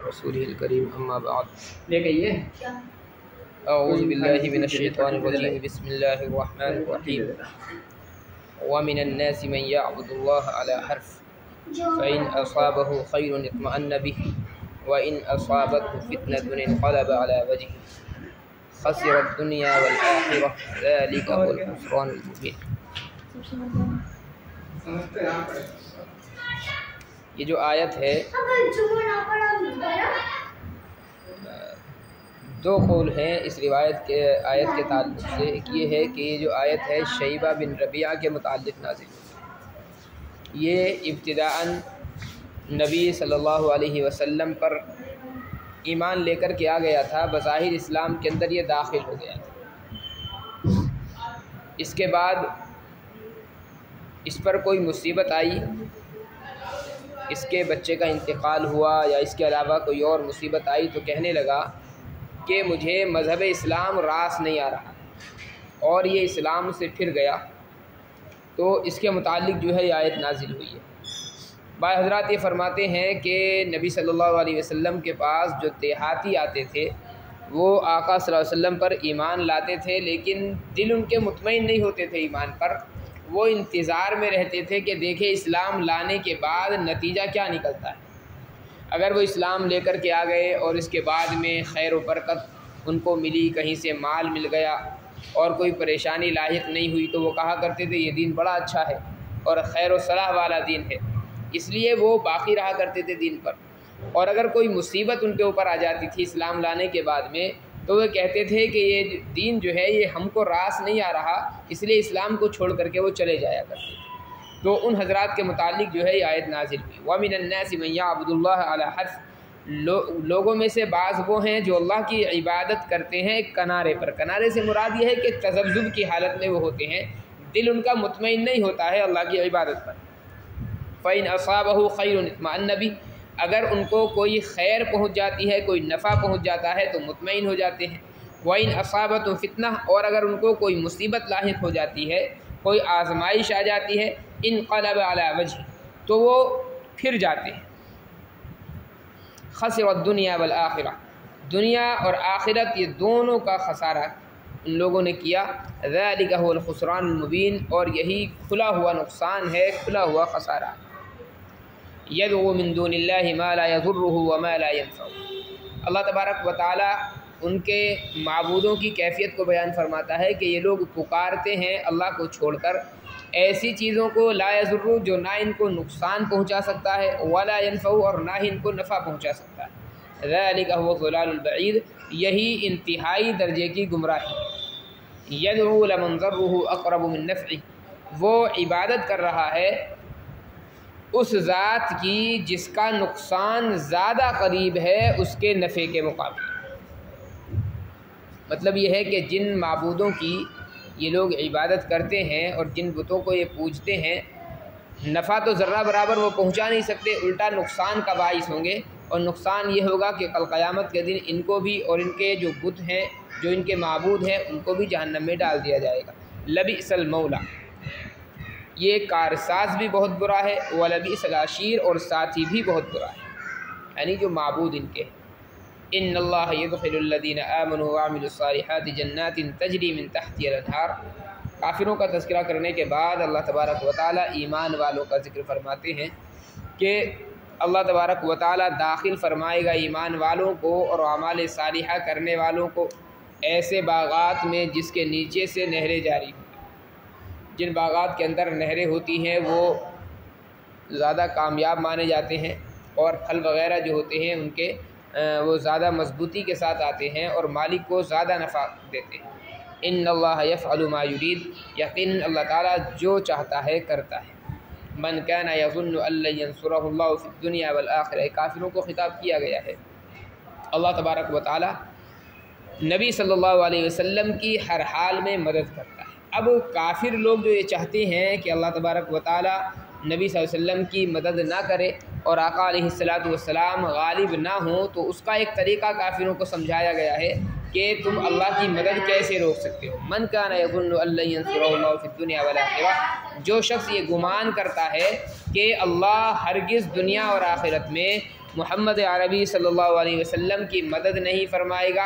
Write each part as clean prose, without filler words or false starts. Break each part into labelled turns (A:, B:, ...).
A: رسوله الكريم أما بعد
B: لے گئی ہے
A: أعوذ بالله من الشيطان الرجيم بسم الله الرحمن الرحيم ومن الناس من يعبد الله على حرف فإن أصابه خير اطمأن به وإن أصابته فتنة انقلب على وجهه خسر الدنيا والآخرة ذلك هو الخسران المبين۔ یہ جو آیت ہے دو قول ہیں اس روایت کے آیت کے تعلق سے۔ ایک یہ ہے کہ یہ جو آیت ہے شیبہ بن ربیعہ کے متعلق نازل ہوئی۔ یہ ابتداءً نبی صلی اللہ علیہ وسلم پر ایمان لے کر کے آ گیا تھا، بظاہر اسلام کے اندر یہ داخل ہو گیا تھا۔ اس کے بعد اس پر کوئی مصیبت آئی، اس کے بچے کا انتقال ہوا یا اس کے علاوہ کوئی اور مصیبت آئی تو کہنے لگا کہ مجھے مذہب اسلام راس نہیں آ رہا، اور یہ اسلام سے پھر گیا، تو اس کے متعلق جو ہے یہ آیت نازل ہوئی ہے۔ بعض حضرات یہ فرماتے ہیں کہ نبی صلی اللہ علیہ وسلم کے پاس جو دیہاتی آتے تھے وہ آقا صلی اللہ علیہ وسلم پر ایمان لاتے تھے، لیکن دل ان کے مطمئن نہیں ہوتے تھے ایمان پر۔ وہ انتظار میں رہتے تھے کہ دیکھیں اسلام لانے کے بعد نتیجہ کیا نکلتا ہے۔ اگر وہ اسلام لے کر کے آ گئے اور اس کے بعد میں خیر و برکت ان کو ملی، کہیں سے مال مل گیا اور کوئی پریشانی لاحق نہیں ہوئی، تو وہ کہا کرتے تھے یہ دین بڑا اچھا ہے اور خیر و صلاح والا دین ہے، اس لیے وہ باقی رہا کرتے تھے دین پر۔ اور اگر کوئی مصیبت ان کے اوپر آ جاتی تھی اسلام لانے کے بعد میں، تو وہ کہتے تھے کہ یہ دین جو ہے یہ ہم کو راس نہیں آ رہا، اس لیے اسلام کو چھوڑ کر کے وہ چلے جایا کرتے تھے۔ تو ان حضرات کے متعلق جو ہے یہ آیت نازل ہوئی۔ وَمِنَ النَّاسِ مَن يَعْبُدُ اللَّهَ عَلَى حَرْفٍ، لوگوں میں سے بعض وہ ہیں جو اللہ کی عبادت کرتے ہیں کنارے پر۔ کنارے سے مراد یہ ہے کہ تذبذب کی حالت میں وہ ہوتے ہیں، دل ان کا مطمئن نہیں ہوتا ہے اللہ کی عبادت پر۔ فَإِنْ أَصَابَهُ خَيْرٌ اطْمَأَنَّ بِهِ، اگر ان کو کوئی خیر پہنچ جاتی ہے، کوئی نفع پہنچ جاتا ہے تو مطمئن ہو جاتے ہیں۔ وَإِنْ أَصَابَتْهُ فِتْنَةٌ، اور اگر ان کو کوئی مصیبت لاحق ہو جاتی ہے، کوئی آزمائش آ جاتی ہے، انقلب علی وجہ، تو وہ پھر جاتے ہیں۔ خسر الدنیا والآخرہ، دنیا اور آخرت یہ دونوں کا خسارہ ان لوگوں نے کیا۔ ذالک هو الخسران المبین، اور یہی کھلا ہوا نقصان ہے، کھلا ہوا خسارہ۔ یدعو من دون اللہ ما لا یضرہ وما لا ینفعہ، اللہ تبارک و تعالی ان کے معبودوں کی کیفیت کو بیان فرماتا ہے کہ یہ لوگ پکارتے ہیں اللہ کو چھوڑ کر ایسی چیزوں کو لا یضر، جو نہ ان کو نقصان پہنچا سکتا ہے، ولا ینفع، اور نہ ہی ان کو نفع پہنچا سکتا ہے۔ ذالک هو الضلال البعید، یہی انتہائی درجے کی گمراہی ہے۔ یدعو لمن ضرہ اقرب من نفعہ، وہ عبادت کر رہا ہے اس ذات کی جس کا نقصان زیادہ قریب ہے اس کے نفع کے مقابلے۔ مطلب یہ ہے کہ جن معبودوں کی یہ لوگ عبادت کرتے ہیں اور جن بتوں کو یہ پوجتے ہیں، نفع تو ذرہ برابر وہ پہنچا نہیں سکتے، الٹا نقصان کا باعث ہوں گے، اور نقصان یہ ہوگا کہ کل قیامت کے دن ان کو بھی اور ان کے جو بت ہیں، جو ان کے معبود ہیں، ان کو بھی جہنم میں ڈال دیا جائے گا۔ لبئس المولا، یہ کارساز بھی بہت برا ہے، ولبئس العشیر، اور ساتھی بھی بہت برا ہے، یعنی جو معبود ان کے۔ ان اللہ یدخل الذین آمنوا وعملوا الصالحات جنات تجری من تحتها الانہار، کافروں کا تذکرہ کرنے کے بعد اللہ تبارک و تعالی ایمان والوں کا ذکر فرماتے ہیں کہ اللہ تبارک و تعالی داخل فرمائے گا ایمان والوں کو اور اعمال صالحہ کرنے والوں کو ایسے باغات میں جس کے نیچے سے نہریں جاری ہوں۔ جن باغات کے اندر نہریں ہوتی ہیں وہ زیادہ کامیاب مانے جاتے ہیں، اور پھل وغیرہ جو ہوتے ہیں ان کے وہ زیادہ مضبوطی کے ساتھ آتے ہیں اور مالک کو زیادہ نفع دیتے ہیں۔ ان اللہ یفعل ما یرید، یقین اللہ تعالیٰ جو چاہتا ہے کرتا ہے۔ من کان یظن ان لن ینصرہ اللہ فی الدنیا والآخرہ، کافروں کو خطاب کیا گیا ہے۔ اللہ تبارک و تعالیٰ نبی صلی اللہ علیہ وسلم کی ہر حال میں مدد کرتا ہے۔ اب کافر لوگ جو یہ چاہتے ہیں کہ اللہ تبارک و تعالیٰ نبی صلی اللہ علیہ وسلم کی مدد نہ کرے اور آقا علیہ السلام غالب نہ ہوں، تو اس کا ایک طریقہ کافروں کو سمجھایا گیا ہے کہ تم اللہ کی مدد کیسے روک سکتے ہو۔ من کان یظن ان لن ینصرہ اللہ فی الدنیا والآخرہ، جو شخص یہ گمان کرتا ہے کہ اللہ ہرگز دنیا اور آخرت میں محمد عربی صلی اللہ علیہ وسلم کی مدد نہیں فرمائے گا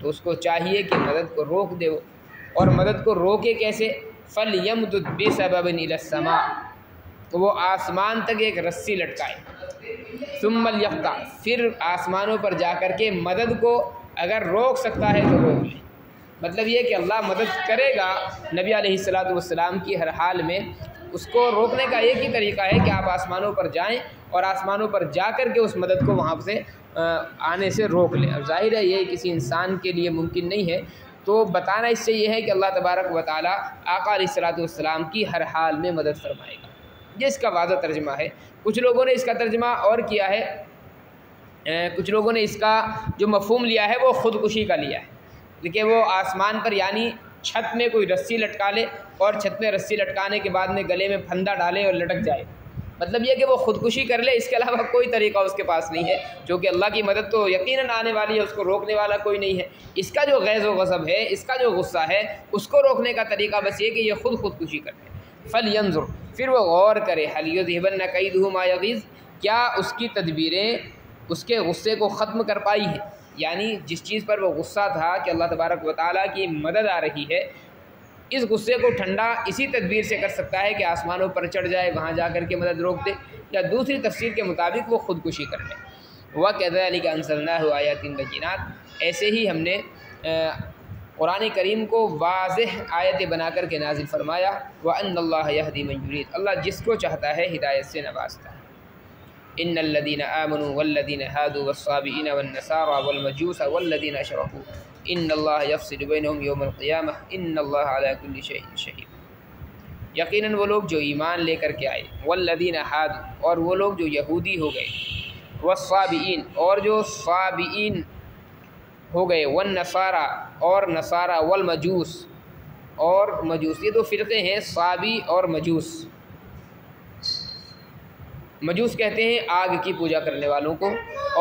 A: تو اس کو چاہیے کہ مدد کو روک دے اور مدد کو روکے کیسے؟ فَلْيَمْدُدْ بِسَبَبٍ إِلَى السَّمَاءِ، تو وہ آسمان تک ایک رسی لٹکائے، ثُمَّ لْيَقْطَعْ، پھر آسمانوں پر جا کر کے مدد کو اگر روک سکتا ہے تو روک لے۔ مطلب یہ کہ اللہ مدد کرے گا نبی علیہ السلام کی ہر حال میں، اس کو روکنے کا ایک ہی طریقہ ہے کہ آپ آسمانوں پر جائیں اور آسمانوں پر جا کر کے اس مدد کو وہاں سے آنے سے روک لیں۔ اب ظاہر ہے یہ کسی انسان کے لیے ممکن نہیں ہے، تو بتانا اس سے یہ ہے کہ اللہ تبارک و تعالیٰ آقا علیہ السلام کی ہر حال میں مدد فرمائے گا۔ یہ اس کا واضح ترجمہ ہے۔ کچھ لوگوں نے اس کا ترجمہ اور کیا ہے، کچھ لوگوں نے اس کا جو مفہوم لیا ہے وہ خودکشی کا لیا ہے، کہ وہ آسمان پر یعنی چھت میں کوئی رسی لٹکا لے اور چھت میں رسی لٹکانے کے بعد میں گلے میں پھندا ڈالے اور لٹک جائے، مطلب یہ کہ وہ خودکشی کر لے، اس کے علاوہ کوئی طریقہ اس کے پاس نہیں ہے، کیونکہ اللہ کی مدد تو یقیناً آنے والی ہے، اس کو روکنے والا کوئی نہیں ہے۔ اس کا جو غیظ و غضب ہے، اس کا جو غصہ ہے، اس کو روکنے کا طریقہ بس یہ کہ یہ خودکشی کر لے۔ فَلْيَنظُرْ، پھر وہ غور کرے، هَلْ يُذْهِبَنَّ كَيْدُهُ مَا يَغِيظُ، کیا اس کی تدبیریں اس کے غصے کو ختم کر پائی ہیں، یعنی جس چیز پر وہ غصہ تھا کہ اللہ تبارک و تعالیٰ کی مدد آ رہی ہے، اس غصے کو ٹھنڈا اسی تدبیر سے کر سکتا ہے کہ آسمانوں پر چڑھ جائے، وہاں جا کر کے مدد روک دے، یا دوسری تفسیر کے مطابق وہ خودکشی کر لے۔ وَكَذَلِكَ أَنزَلْنَاهُ آيَاتٍ بَيِّنَاتٍ، ایسے ہی ہم نے قرآن کریم کو واضح آیتیں بنا کر کے نازل فرمایا۔ وَأَنَّ اللَّهَ يَهْدِي مَن يُرِيدُ، اللہ جس کو چاہتا ہے ہدایت سے نوازتا ہے۔ إِنَّ الَّذِينَ آمَنُوا وَالَّذِينَ هَادُوا وَالصَّابِئِينَ وَالنَّصَارَى وَالْمَجُوسَ وَالَّذِينَ أَشْرَكُوا إِنَّ اللَّهَ يَفْصِلُ بَيْنَهُمْ يَوْمَ الْقِيَامَةِ إِنَّ اللَّهَ عَلَى كُلِّ شَيْءٍ شَهِيدٌ، یقیناً وہ لوگ جو ایمان لے کر کے آئے، والذین ہادوا، اور وہ لوگ جو یہودی ہو گئے، والصابئین، اور جو صابئین ہو گئے، والنصارى، اور نصارى، والمجوس، اور مجوس، یہ دو فرقے ہیں، صابی اور مجوس۔ مجوس کہتے ہیں آگ کی پوجا کرنے والوں کو،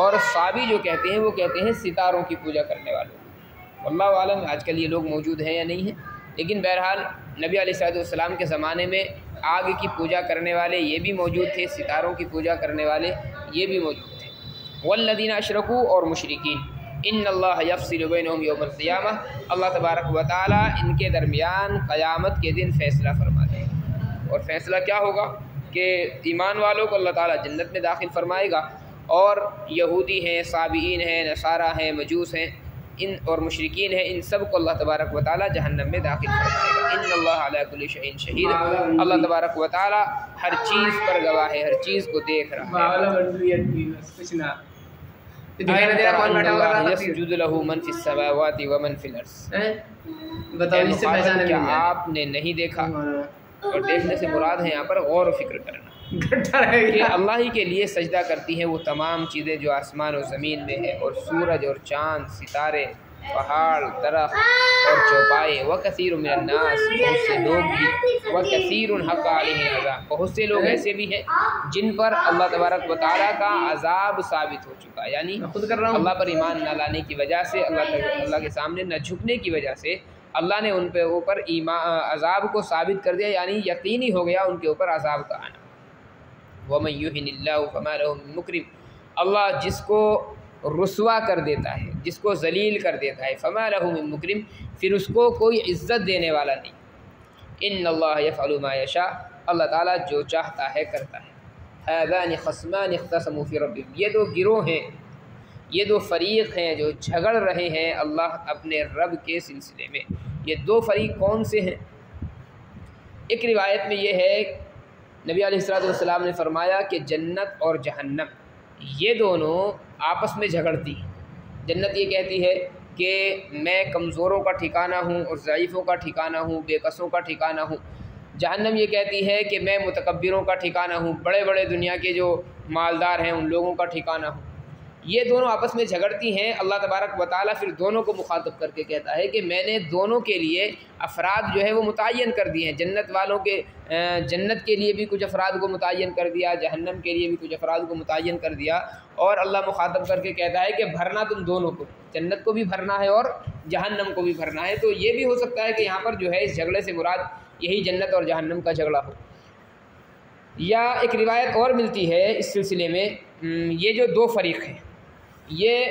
A: اور صابی جو کہتے ہیں وہ کہتے ہیں ستاروں کی پوجا کرنے والوں کو۔ واللہ عالم آج کل یہ لوگ موجود ہیں یا نہیں ہیں، لیکن بہرحال نبی علیہ السلام کے زمانے میں آگ کی پوجا کرنے والے یہ بھی موجود تھے، ستاروں کی پوجا کرنے والے یہ بھی موجود تھے۔ والذین اشرکوا، اور مشرکین، ان اللہ یفصل بینہم یوم القیامہ، اللہ تبارک و تعالیٰ ان کے درمیان قیامت کے دن فیصلہ فرماتے ہیں، اور فیصلہ کیا ہوگا کہ ایمان والوں کو اللہ تعالیٰ جنت میں داخل فرمائے گا، اور یہودی ہیں، صابئین ہیں، نصارہ ہیں، مجوس ہیں، ان اور مشرکین ہیں، ان سب کو اللہ تبارک و تعالیٰ جہنم میں داخل فرمائے گا۔ ان اللہ علی کل شیء شہید، اللہ تبارک و تعالیٰ ہر چیز پر گواہ ہے، ہر چیز کو دیکھ رہا ہے۔ یسجد لہ من فی السماوات ومن فی الارض، کیا آپ نے نہیں دیکھا، اور دیکھنے سے مراد ہے یہاں پر غور و فکر کرنا، کہ اللہ ہی کے لیے سجدہ کرتی ہیں وہ تمام چیزیں جو آسمان و زمین میں ہے، اور سورج اور چاند، ستارے، پہاڑ، درخت اور چوپائے، وَكَثِيرٌ مِّنَ النَّاسِ، بہت سے لوگ بھی، وَكَثِيرٌ حَقَّ عَلَيْهِ الْعَذَابُ، بہت سے لوگ ایسے بھی ہیں جن پر اللہ تبارک و تعالیٰ کا عذاب ثابت ہو چکا ہے، یعنی اللہ پر ایمان نہ لانے کی وجہ سے، اللہ کے سامنے نہ جھکنے کی وجہ سے اللہ نے ان پہ اوپر عذاب کو ثابت کر دیا، یعنی یقینی ہو گیا ان کے اوپر عذاب کا آنا۔ وَمَن يُهِنِ اللَّهُ فَمَا لَهُ مِن مُكْرِمٍ، اللہ جس کو رسوا کر دیتا ہے، جس کو ذلیل کر دیتا ہے، فَمَا لَهُ مِن مُكْرِمٍ، پھر اس کو کوئی عزت دینے والا نہیں۔ إِنَّ اللَّهَ يَفْعَلُ مَا يَشَاءُ، اللہ تعالیٰ جو چاہتا ہے کرتا ہے۔ هَذَانِ خَصْمَانِ اخْتَصَمُوا فِي رَبِّهِمْ، یہ دو گروہ ہیں، یہ دو فریق ہیں جو جھگڑ رہے ہیں اللہ اپنے رب کے سلسلے میں۔ یہ دو فریق کون سے ہیں؟ ایک روایت میں یہ ہے، نبی علیہ السلام نے فرمایا کہ جنت اور جہنم یہ دونوں آپس میں جھگڑتی ہیں۔ جنت یہ کہتی ہے کہ میں کمزوروں کا ٹھکانہ ہوں اور ضعیفوں کا ٹھکانہ ہوں، بے کسوں کا ٹھکانہ ہوں۔ جہنم یہ کہتی ہے کہ میں متکبروں کا ٹھکانہ ہوں، بڑے بڑے دنیا کے جو مالدار ہیں ان لوگوں کا ٹھکانہ ہوں۔ یہ دونوں آپس میں جھگڑتی ہیں، اللہ تبارک و تعالیٰ پھر دونوں کو مخاطب کر کے کہتا ہے کہ میں نے دونوں کے لیے افراد جو ہے وہ متعین کر دیے ہیں، جنت والوں کے جنت کے لیے بھی کچھ افراد کو متعین کر دیا، جہنم کے لیے بھی کچھ افراد کو متعین کر دیا، اور اللہ مخاطب کر کے کہتا ہے کہ بھرنا تم دونوں کو، جنت کو بھی بھرنا ہے اور جہنم کو بھی بھرنا ہے۔ تو یہ بھی ہو سکتا ہے کہ یہاں پر جو ہے اس جھگڑے سے مراد یہی جنت اور جہنم کا جھگڑا ہو۔ یا ایک روایت اور ملتی ہے اس سلسلے میں یہ جو دو فریق ہیں یہ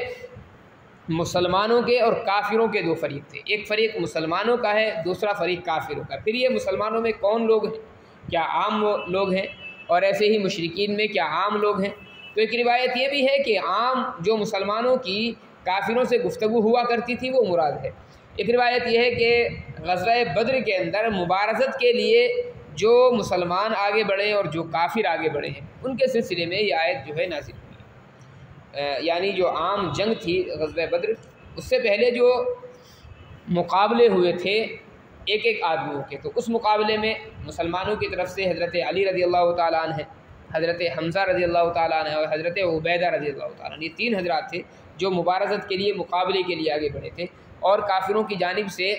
A: مسلمانوں کے اور کافروں کے دو فریق تھے. ایک فریق مسلمانوں کا ہے، دوسرا فریق کافروں کا. پھر یہ مسلمانوں میں کون لوگ ہیں؟ کیا عام لوگ ہیں؟ اور ایسے ہی مشرکین میں کیا عام لوگ ہیں؟ تو ایک روایت یہ بھی ہے کہ عام جو مسلمانوں کی کافروں سے گفتگو ہوا کرتی تھی وہ مراد ہے. ایک روایت یہ ہے کہ غزوہ بدر کے اندر مبارزت کے لیے جو مسلمان آگے بڑھے اور جو کافر آگے بڑھے ہیں ان کے سلسلے میں یہ آیت جو ہے نازل ہوئی. یعنی جو عام جنگ تھی غزوہ بدر، اس سے پہلے جو مقابلے ہوئے تھے ایک ایک آدمیوں کے، تو اس مقابلے میں مسلمانوں کی طرف سے حضرت علی رضی اللہ تعالیٰ عنہ، حضرت حمزہ رضی اللہ تعالیٰ عنہ اور حضرت عبیدہ رضی اللہ تعالیٰ عنہ، یہ تین حضرات تھے جو مبارزت کے لیے مقابلے کے لیے آگے بڑھے تھے. اور کافروں کی جانب سے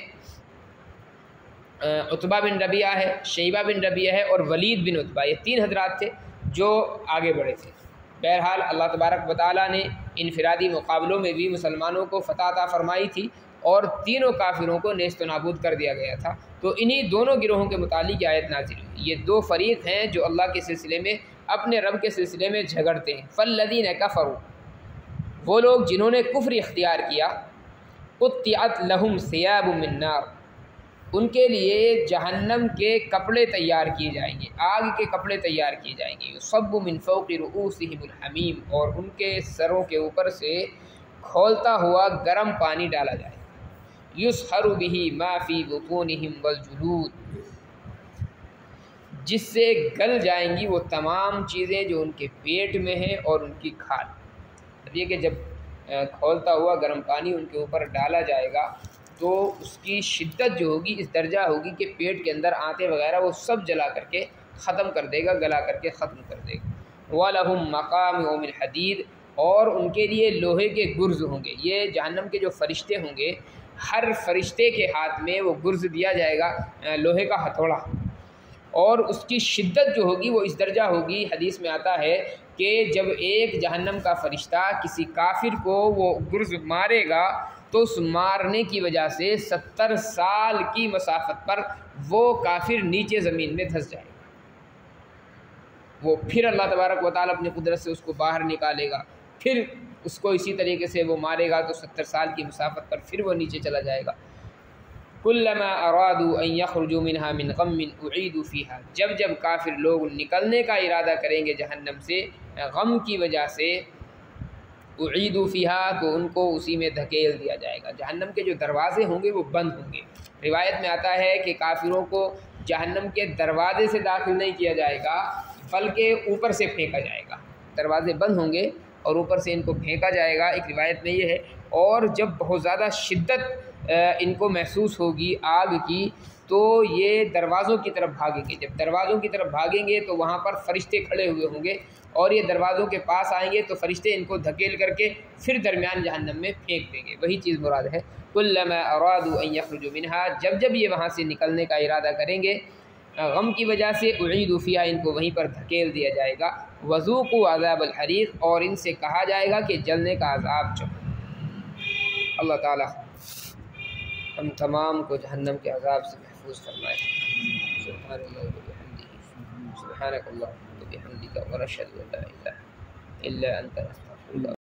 A: عتبہ بن ربیعہ ہے، شیبہ بن ربیعہ ہے اور ولید بن عتبہ، یہ تین حضرات تھے جو آگے بڑھے تھے. بہرحال اللہ تبارک و تعالیٰ نے انفرادی مقابلوں میں بھی مسلمانوں کو فتح عطا فرمائی تھی اور تینوں کافروں کو نیست و نابود کر دیا گیا تھا. تو انہی دونوں گروہوں کے متعلق آیت نازل ہوئی. یہ دو فریق ہیں جو اللہ کے سلسلے میں اپنے رب کے سلسلے میں جھگڑتے ہیں. فالذین کفروا، وہ لوگ جنہوں نے کفر اختیار کیا، قطعت لہم ثیاب من نار، ان کے لیے جہنم کے کپڑے تیار کیے جائیں گے، آگ کے کپڑے تیار کیے جائیں گے. یصب من فوق رؤوسہم الحمیم، اور ان کے سروں کے اوپر سے کھولتا ہوا گرم پانی ڈالا جائے. یصہر بہ ما فی بطونہم والجلود، جس سے گل جائیں گی وہ تمام چیزیں جو ان کے پیٹ میں ہیں اور ان کی کھال. یہ کہ جب کھولتا ہوا گرم پانی ان کے اوپر ڈالا جائے گا تو اس کی شدت جو ہوگی اس درجہ ہوگی کہ پیٹ کے اندر آنتے وغیرہ وہ سب جلا کر کے ختم کر دے گا، گلا کر کے ختم کر دے گا. وَلَهُمْ مَقَامِعُ مِنْ حَدِيدٍ، اور ان کے لیے لوہے کے گرز ہوں گے. یہ جہنم کے جو فرشتے ہوں گے، ہر فرشتے کے ہاتھ میں وہ گرز دیا جائے گا، لوہے کا ہتھوڑا، اور اس کی شدت جو ہوگی وہ اس درجہ ہوگی. حدیث میں آتا ہے کہ جب ایک جہنم کا فرشتہ کسی کافر کو وہ گرز مارے گا تو اس مارنے کی وجہ سے 70 سال کی مسافت پر وہ کافر نیچے زمین میں دھس جائے گا. وہ پھر اللہ تبارک و تعالیٰ اپنی قدرت سے اس کو باہر نکالے گا، پھر اس کو اسی طریقے سے وہ مارے گا تو 70 سال کی مسافت پر پھر وہ نیچے چلا جائے گا. کلما ارادوا ان یخرجوا منها من غم اعیدوا فیہا، جب جب کافر لوگ نکلنے کا ارادہ کریں گے جہنم سے غم کی وجہ سے، اعیدوا فیہا، تو ان کو اسی میں دھکیل دیا جائے گا. جہنم کے جو دروازے ہوں گے وہ بند ہوں گے. روایت میں آتا ہے کہ کافروں کو جہنم کے دروازے سے داخل نہیں کیا جائے گا بلکہ اوپر سے پھینکا جائے گا. دروازے بند ہوں گے اور اوپر سے ان کو پھینکا جائے گا. ایک روایت میں یہ ہے، اور جب بہت زیادہ شدت ان کو محسوس ہوگی آگ کی تو یہ دروازوں کی طرف بھاگیں گے. جب دروازوں کی طرف بھاگیں گے تو وہاں پر فرشتے کھڑے ہوئے ہوں گے اور یہ دروازوں کے پاس آئیں گے تو فرشتے ان کو دھکیل کر کے پھر درمیان جہنم میں پھینک دیں گے. وہی چیز مراد ہے کلما ارادوا ان یخرجوا منها، جب جب یہ وہاں سے نکلنے کا ارادہ کریں گے غم کی وجہ سے، اعیدوا فیہا، ان کو وہیں پر دھکیل دیا جائے گا. وذوقوا عذاب الحریق، اور ان سے کہا جائے گا کہ جلنے کا عذاب چکھو. اللہ تعالیٰ ہم تمام کو جہنم کے عذاب سے محفوظ فرمائے. سبحان اللہ و بحمدہ، سبحانک اللہم و بحمدک، ونشہد ان لا الہ الا انت، نستغفرک.